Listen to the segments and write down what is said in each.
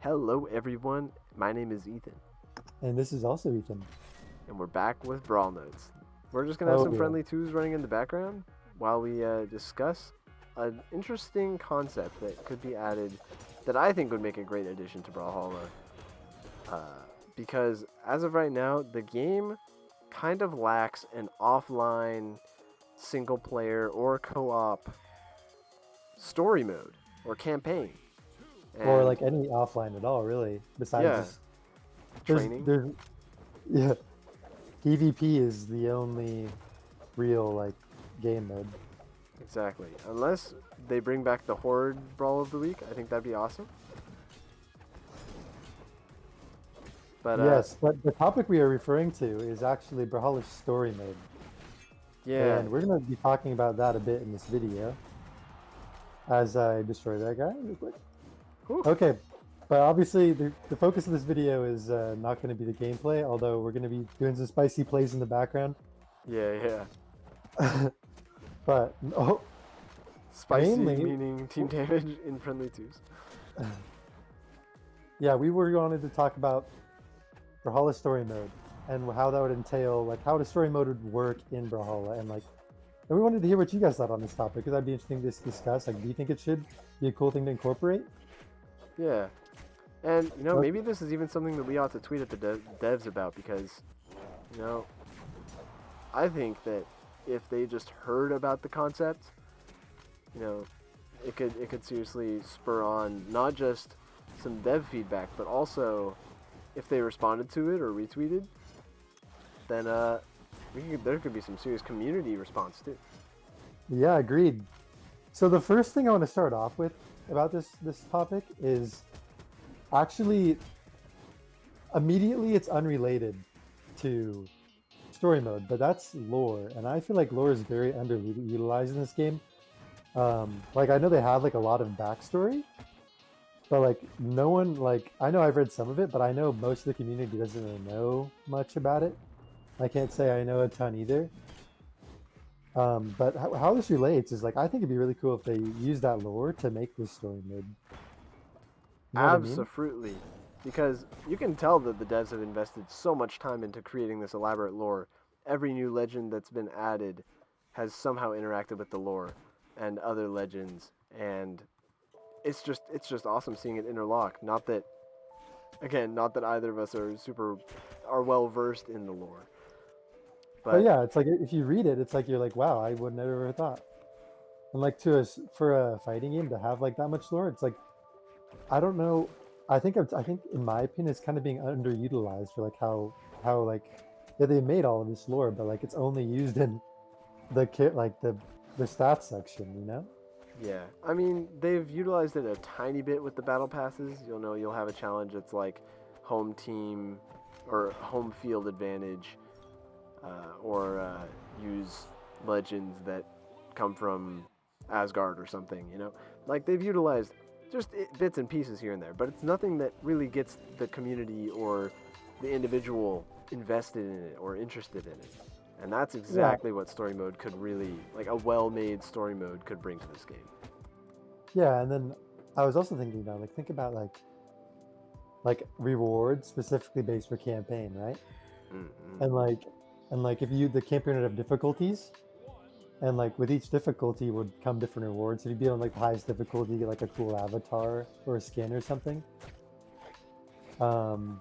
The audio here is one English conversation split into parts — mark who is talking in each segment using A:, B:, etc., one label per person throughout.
A: Hello, everyone. My name is Ethan,
B: And this is also Ethan.
A: and we're back with BrawlNotes. We're just gonna have
B: Oh
A: some
B: yeah.
A: friendly twos running in the background while we discuss an interesting concept that could be added that I think would make a great addition to Brawlhalla. Because as of right now, the game kind of lacks an offline, single player, or co op story mode or campaign.
B: Or
A: And
B: like any offline at all, really. Besides
A: yeah,
B: just
A: training.
B: there's yeah. PvP is the only real like game mode.
A: Exactly. Unless they bring back the Horde Brawl of the Week, I think that'd be awesome. But
B: Yes, but the topic we are referring to is actually Brawlhalla's story mode.
A: yeah.
B: And we're gonna be talking about that a bit in this video. As I destroy that guy real quick.
A: Whew.
B: Okay. But obviously the focus of this video is not going to be the gameplay, although we're going to be doing some spicy plays in the background.
A: Yeah.
B: But oh,
A: Spicy
B: mainly,
A: meaning team damage in friendly twos.
B: yeah, we were wanted to talk about Brawlhalla story mode and how that would entail, like how the story mode would work in Brawlhalla, and we wanted to hear what you guys thought on this topic because that'd be interesting to discuss. Like, do you think it should be a cool thing to incorporate?
A: Yeah. And, maybe this is even something that we ought to tweet at the devs about because, I think that if they just heard about the concept, it could seriously spur on not just some dev feedback, but also if they responded to it or retweeted, then there could be some serious community response too.
B: Yeah, agreed. So the first thing I want to start off with about this topic is actually immediately it's unrelated to story mode, but that's lore, and I feel like lore is very underutilized in this game. Like I know they have like a lot of backstory, but like no one like I know I've read some of it, but I know most of the community doesn't really know much about it. I can't say I know a ton either. But how this relates is like I think it'd be really cool if they use that lore to make this story mode. You know what I mean?
A: Absolutely. Because you can tell that the devs have invested so much time into creating this elaborate lore. Every new legend that's been added has somehow interacted with the lore and other legends, and it's just awesome seeing it interlock. Not that either of us are well versed in the lore.
B: But yeah, it's like if you read it, it's like you're like, wow, I would never have thought. And like for a fighting game to have like that much lore, it's like I don't know. I think in my opinion, it's kind of being underutilized for like how like yeah, they made all of this lore, but like it's only used in the stats section, you know?
A: Yeah, I mean, they've utilized it a tiny bit with the battle passes. You'll have a challenge that's like home team or home field advantage, or use legends that come from Asgard or something. Like they've utilized just bits and pieces here and there, but it's nothing that really gets the community or the individual invested in it or interested in it. And that's exactly what story mode could really, like a well-made story mode could bring to this game.
B: Yeah, and then I was also thinking about like think about like rewards specifically based for campaign, right?
A: Mm-hmm.
B: And like if you the campaign would have difficulties, and like with each difficulty would come different rewards. If you be on like the highest difficulty, you get like a cool avatar or a skin or something. And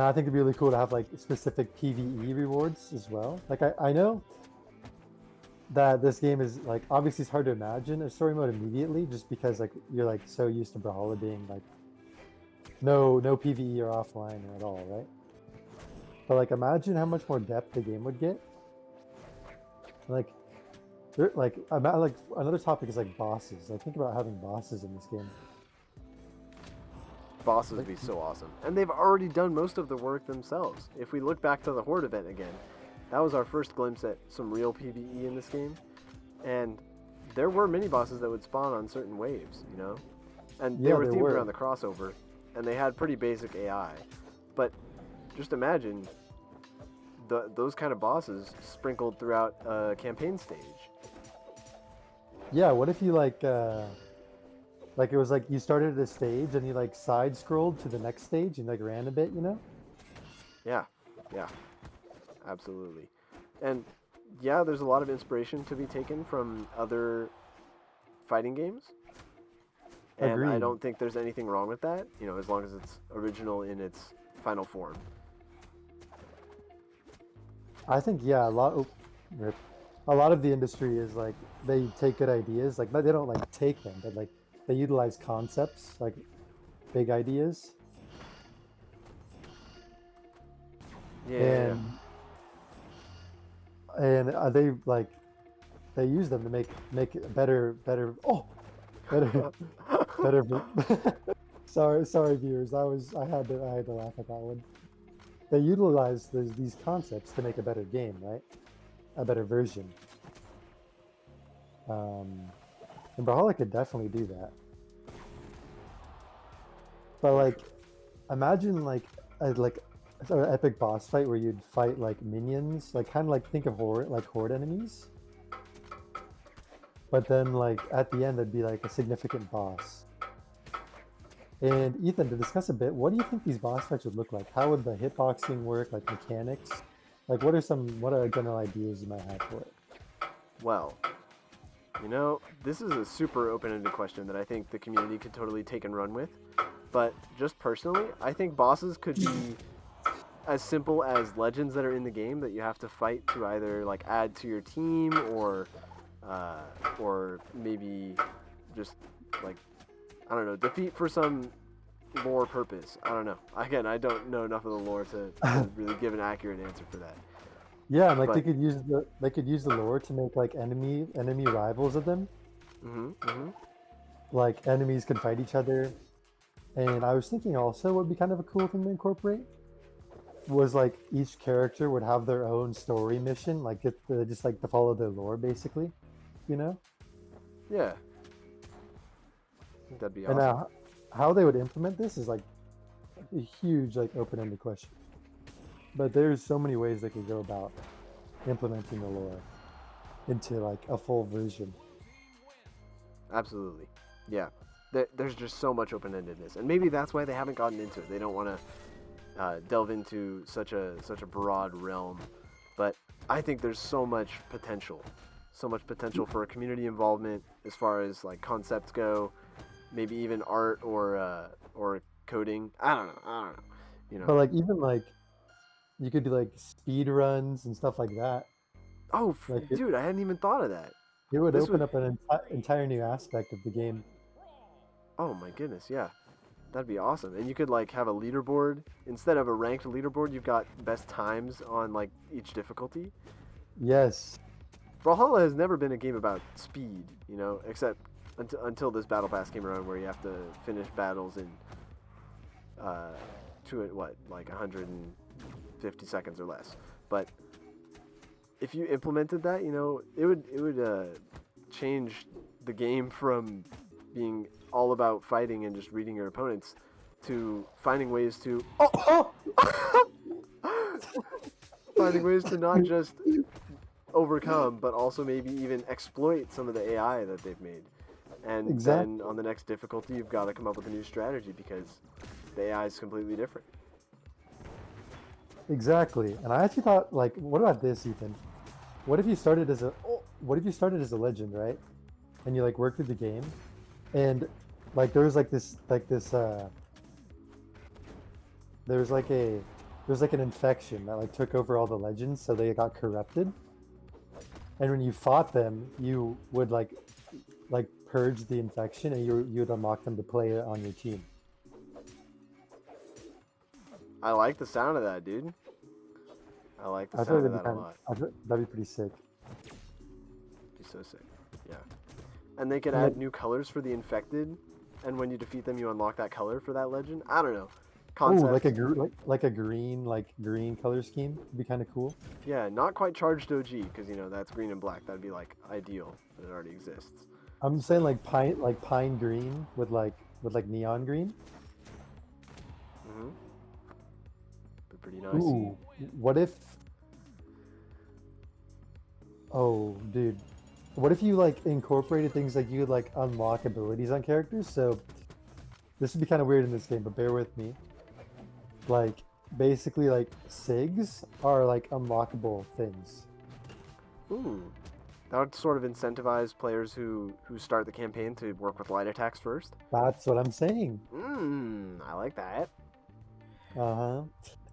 B: I think it'd be really cool to have like specific PvE rewards as well. Like I know that this game is like obviously it's hard to imagine a story mode immediately just because like you're like so used to Brawlhalla being like no PvE or offline at all, right? But like imagine how much more depth the game would get. Like another topic is like bosses. Like think about having bosses in this game.
A: Bosses would be so awesome. And they've already done most of the work themselves. If we look back to the Horde event again, that was our first glimpse at some real PvE in this game. And there were mini bosses that would spawn on certain waves, And they were themed around the crossover, and they had pretty basic AI. But just imagine those kind of bosses sprinkled throughout a campaign stage.
B: Yeah, what if you like Like it was like you started at a stage and you like side scrolled to the next stage and like ran a bit, you know?
A: Yeah, yeah, absolutely. And yeah, there's a lot of inspiration to be taken from other fighting games, and I
B: Agreed.
A: don't think there's anything wrong with that. As long as it's original in its final form.
B: I think yeah, rip. A lot of the industry is like they take good ideas, like but they don't like take them, but like they utilize concepts, like big ideas,
A: Yeah, yeah,
B: and they like they use them to make it better. Oh, better
A: yeah.
B: better. Sorry, viewers. I had to laugh at that one. They utilize these concepts to make a better game, right? A better version. Um, and Brawlhalla could definitely do that. But
A: For
B: like,
A: sure.
B: imagine like an epic boss fight where you'd fight like minions, like kind of like think of horde enemies. But then like at the end, there'd be like a significant boss. And Ethan, to discuss a bit, what do you think these boss fights would look like? How would the hitboxing work, like mechanics? Like, what are general ideas you might have for it?
A: Well, this is a super open-ended question that I think the community could totally take and run with. But just personally, I think bosses could be as simple as legends that are in the game that you have to fight to either like add to your team uh, or maybe just like I don't know, defeat for some lore purpose. I don't know. Again, I don't know enough of the lore to really give an accurate answer for that.
B: Yeah, and like
A: But
B: they could use the lore to make like enemy rivals of them.
A: mm-hmm, mm-hmm.
B: Like enemies could fight each other. And I was thinking also what would be kind of a cool thing to incorporate was like each character would have their own story mission, like just like to follow their lore basically, you know?
A: Yeah, I think that'd be
B: And
A: awesome.
B: now how they would implement this is like a huge like open-ended question. But there's so many ways they could go about implementing the lore into like a full version.
A: Absolutely. Yeah. There's just so much open-endedness, and maybe that's why they haven't gotten into it. They don't want to delve into such a broad realm, but I think there's so much potential for a community involvement as far as like concepts go, maybe even art or coding. I don't know. You know.
B: But like even like you could do like speed runs and stuff like that.
A: Oh,
B: Like
A: dude, I hadn't even thought of that.
B: it would
A: This
B: open
A: would.
B: up an entire new aspect of the game.
A: Oh my goodness, yeah. That'd be awesome. And you could like have a leaderboard instead of a ranked leaderboard. You've got best times on like each difficulty.
B: Yes,
A: Brawlhalla has never been a game about speed, except until this battle pass came around, where you have to finish battles in like 150 seconds or less. But if you implemented that, it would change the game from being all about fighting and just reading your opponents to finding ways to finding ways to not just overcome, but also maybe even exploit some of the AI that they've made. And then
B: exactly,
A: on the next difficulty, you've got to come up with a new strategy because the AI is completely different.
B: exactly. And I actually thought, like, what about this, Ethan? What if you started as a legend, right? And you like work through the game, and like there was like this there was like a there's like an infection that like took over all the legends, so they got corrupted. And when you fought them, you would like purge the infection, and you'd unlock them to play on your team.
A: I like the sound of that, dude. I like the
B: I feel like
A: sound of that a lot.
B: that'd be pretty sick.
A: It'd be so sick. Yeah. And they could
B: And like,
A: add new colors for the infected, and when you defeat them, you unlock that color for that legend. I don't know.
B: oh, like
A: Concept.
B: like a green color scheme would be kind of cool.
A: Yeah, not quite charged OG, because, that's green and black. That'd be, like, ideal, but it already exists.
B: I'm saying
A: So,
B: like pine green with like neon green.
A: mm-hmm. Be pretty nice.
B: Ooh, what if? Oh, dude, what if you like incorporated things like you could like unlock abilities on characters? So this would be kind of weird in this game, but bear with me. Like basically like SIGs are like unlockable things.
A: Ooh, that would sort of incentivize players who start the campaign to work with light attacks first.
B: That's what I'm saying.
A: I like that.
B: Uh-huh.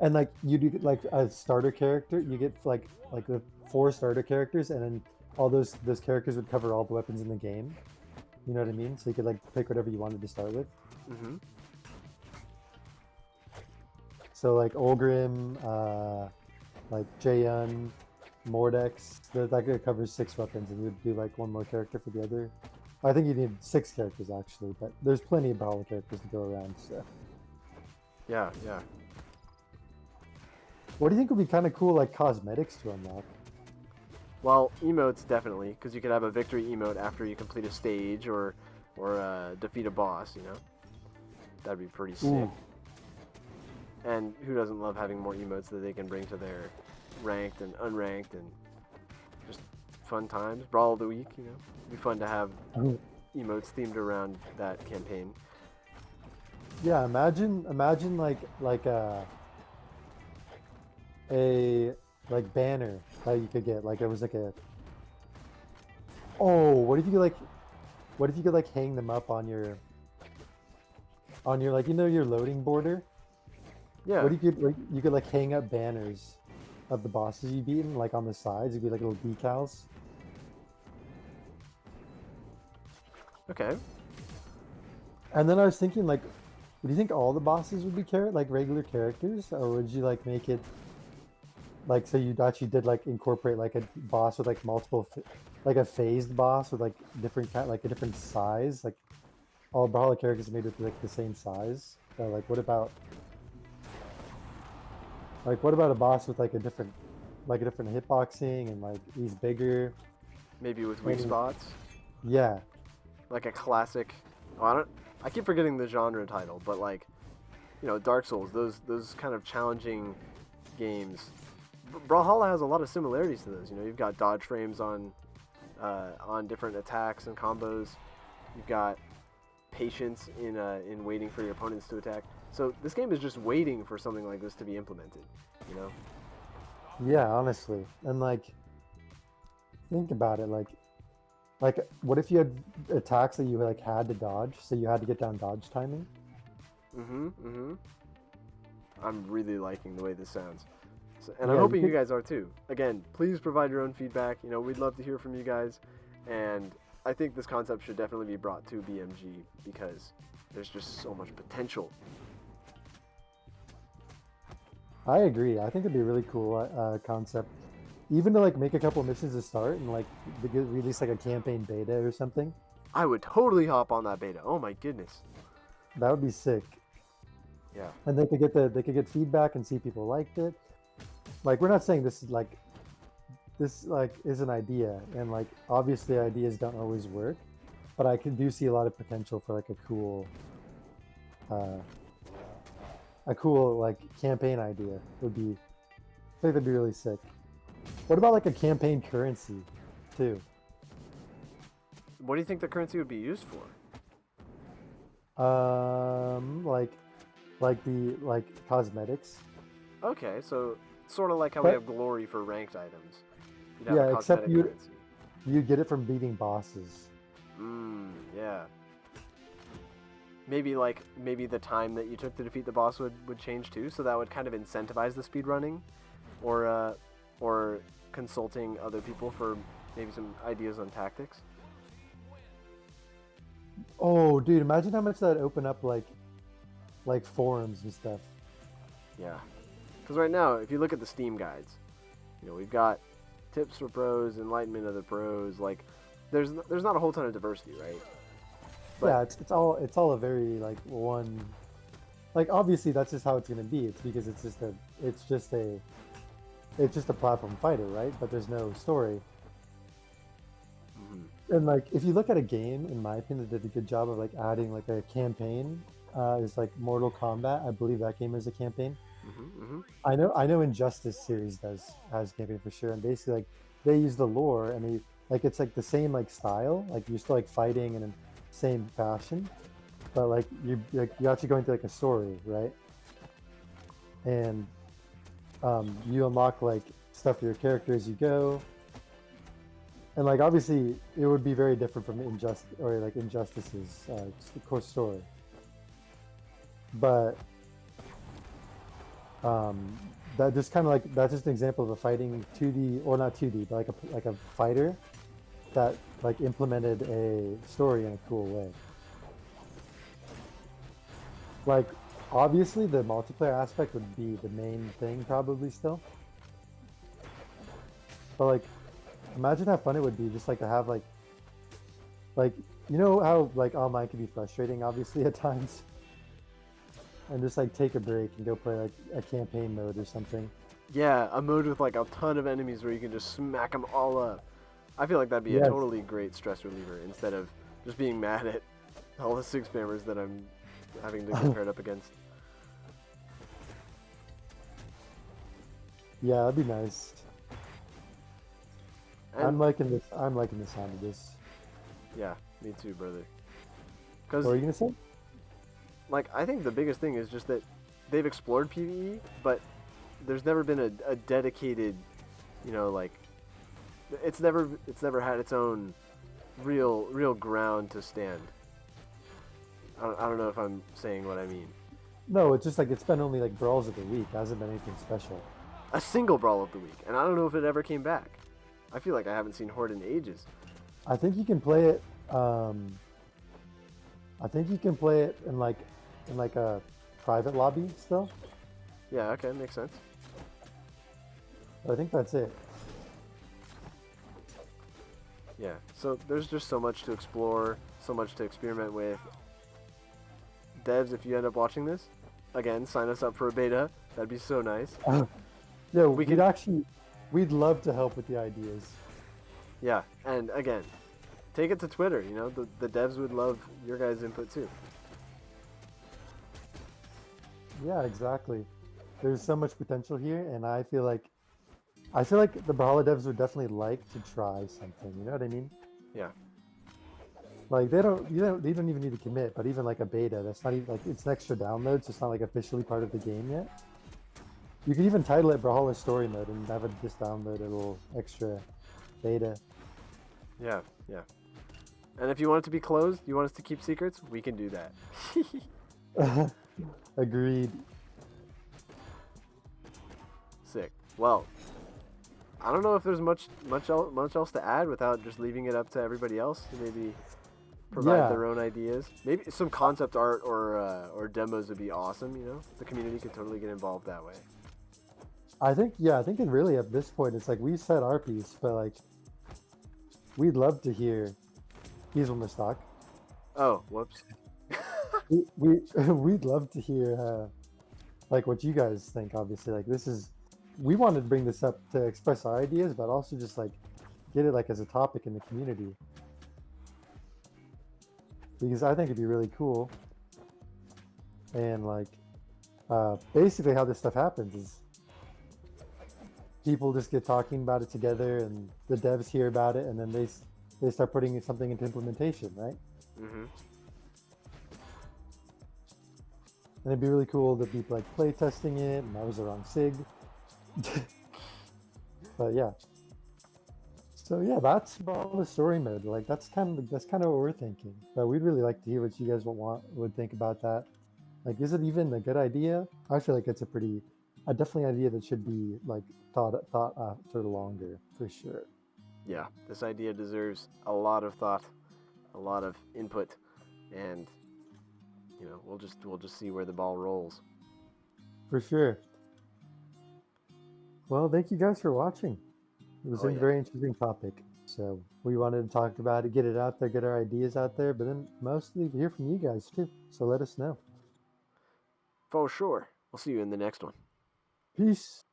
B: And like you do like a starter character, you get like the 4 starter characters, and then all those characters would cover all the weapons in the game. You know what I mean? So you could like pick whatever you wanted to start with.
A: Mm-hmm.
B: So like Olgrim, like Jaehyun, Mordex, that covers 6 weapons, and you'd do like 1 more character for the other. I think you need 6 characters actually, but there's plenty of Brawlhalla characters to go around. So
A: Yeah, yeah.
B: what do you think would be kind of cool, like cosmetics to unlock?
A: Well, emotes definitely, because you could have a victory emote after you complete a stage or defeat a boss. You know, that'd be pretty sick.
B: Ooh.
A: And who doesn't love having more emotes that they can bring to their ranked and unranked and just fun times? Brawl of the week, you know, it'd be fun to have
B: Oh.
A: emotes themed around that campaign.
B: Yeah, imagine a like banner that you could get. Like it was like a what if you could like hang them up on your like your loading border?
A: Yeah.
B: What if you could like hang up banners of the bosses you've beaten like on the sides? It'd be like little decals.
A: Okay.
B: And then I was thinking like, would you think all the bosses would be like regular characters, or would you like make it like so you actually did like incorporate like a boss with like multiple like a phased boss with like like a different size, like all Brawlhalla characters made with like the same size? Like what about a boss with like a different hitboxing, and like he's bigger?
A: Maybe with weak
B: Maybe.
A: spots,
B: Yeah.
A: like a classic. Oh, I keep forgetting the genre title, but like, you know, Dark Souls. Those kind of challenging games. Brawlhalla has a lot of similarities to those. You know, you've got dodge frames on different attacks and combos. You've got patience in waiting for your opponents to attack. So this game is just waiting for something like this to be implemented. You know.
B: Yeah, honestly. And like think about it, like what if you had attacks that you like had to dodge, so you had to get down dodge timing?
A: I'm really liking the way this sounds. So, and
B: Yeah,
A: I'm hoping
B: you
A: you guys are too. Again, please provide your own feedback. You know, we'd love to hear from you guys. And I think this concept should definitely be brought to BMG because there's just so much potential.
B: I agree. I think it'd be a really cool concept, even to like make a couple missions to start and like release like a campaign beta or something.
A: I would totally hop on that beta. Oh my goodness.
B: That would be sick.
A: Yeah.
B: And they could get feedback and see people liked it. Like we're not saying this is an idea, and like obviously ideas don't always work, but I do see a lot of potential for like a cool like campaign idea. I think that'd be really sick. What about like a campaign currency too?
A: What do you think the currency would be used for?
B: Like the cosmetics.
A: Okay, so sort of like how we
B: But-
A: have glory for ranked items. You'd have
B: Yeah,
A: a
B: except
A: cosmetic currency.
B: you get it from beating bosses.
A: Yeah. Maybe the time that you took to defeat the boss would change too, so that would kind of incentivize the speed running, or consulting other people for maybe some ideas on tactics.
B: Oh, dude, imagine how much that'd open up like forums and stuff.
A: Yeah. Because right now, if you look at the Steam guides, you know, we've got tips for pros, enlightenment of the pros. Like, there's not a whole ton of diversity, right? But,
B: Yeah, it's all a very like one. Like obviously that's just how it's gonna be. It's because it's just a platform fighter, right? But there's no story. And like if you look at a game, in my opinion, that did a good job of like adding like a campaign, is like Mortal Kombat. I believe that game is a campaign. I know Injustice series has campaign for sure, and basically like they use the lore and like it's like the same like style, like you're still like fighting in the same fashion, but like you're actually going through like a story, right? And you unlock like stuff for your character as you go, and like obviously it would be very different from Injustice's core story, but that just kind of like that's just an example of a fighting 2D or not 2D, but like a fighter that like implemented a story in a cool way. Like obviously the multiplayer aspect would be the main thing probably still, but like imagine how fun it would be just like to have like you know how like online can be frustrating obviously at times, and just like take a break and go play like a campaign mode or something.
A: Yeah, a mode with like a ton of enemies where you can just smack them all up. I feel like that'd be a
B: Yes.
A: totally great stress reliever instead of just being mad at all the 6-spammers that I'm having to get paired up against.
B: Yeah, that'd be nice.
A: And
B: I'm liking this. I'm liking the sound of this.
A: yeah, me too, brother.
B: What
A: Because
B: were you gonna say?
A: like I think the biggest thing is just that they've explored PvE, but there's never been a dedicated, you know, like it's never had its own real ground to stand. I don't know if I'm saying what I mean.
B: No, it's just like it's been only like brawls of the week. It hasn't been anything special.
A: A single brawl of the week, and I don't know if it ever came back. I feel like I haven't seen Horde in ages.
B: I think you can play it. I think you can play it in like a private lobby still.
A: Yeah, okay, makes sense.
B: But I think that's it.
A: Yeah, so there's just so much to explore, so much to experiment with. Devs, if you end up watching this, again, sign us up for a beta. That'd be so nice.
B: Yeah,
A: We could-
B: we'd love to help with the ideas.
A: Yeah, and again, take it to Twitter. You know, the devs would love your guys' input too.
B: Yeah, exactly. There's so much potential here, and I feel like the Brawlhalla devs would definitely like to try something. You know what I mean?
A: Yeah.
B: Like they don't even need to commit, but even like a beta, that's not even like it's an extra download, so it's not like officially part of the game yet. You could even title it Brawlhalla Story Mode and have it just download a little extra beta.
A: Yeah, yeah. And if you want it to be closed, you want us to keep secrets, we can do that.
B: Agreed.
A: Sick. Well, I don't know if there's much else to add without just leaving it up to everybody else to maybe provide
B: Yeah.
A: their own ideas. Maybe some concept art or demos would be awesome. You know, the community could totally get involved that way.
B: I think it really at this point it's like we said our piece, but like we'd love to hear Hazelnuts talk.
A: Oh, whoops.
B: We'd love to hear like what you guys think. Obviously, like we wanted to bring this up to express our ideas, but also just like get it like as a topic in the community, because I think it'd be really cool. And like basically how this stuff happens is people just get talking about it together, and the devs hear about it, and then they start putting something into implementation, right?
A: Mm-hmm.
B: And it'd be really cool to be like play testing it, and that was the wrong sig. But yeah. So yeah, that's about the story mode. Like that's kind of what we're thinking. But we'd really like to hear what you guys would think about that. Like, is it even a good idea? I feel like it's a definitely idea that should be like thought after longer for sure.
A: Yeah, this idea deserves a lot of thought, a lot of input, and you know, we'll just see where the ball rolls.
B: For sure. Well, thank you guys for watching. It was a very interesting topic. So we wanted to talk about it, get it out there, get our ideas out there, but then mostly hear from you guys too. So let us know.
A: For sure. We'll see you in the next one.
B: Peace.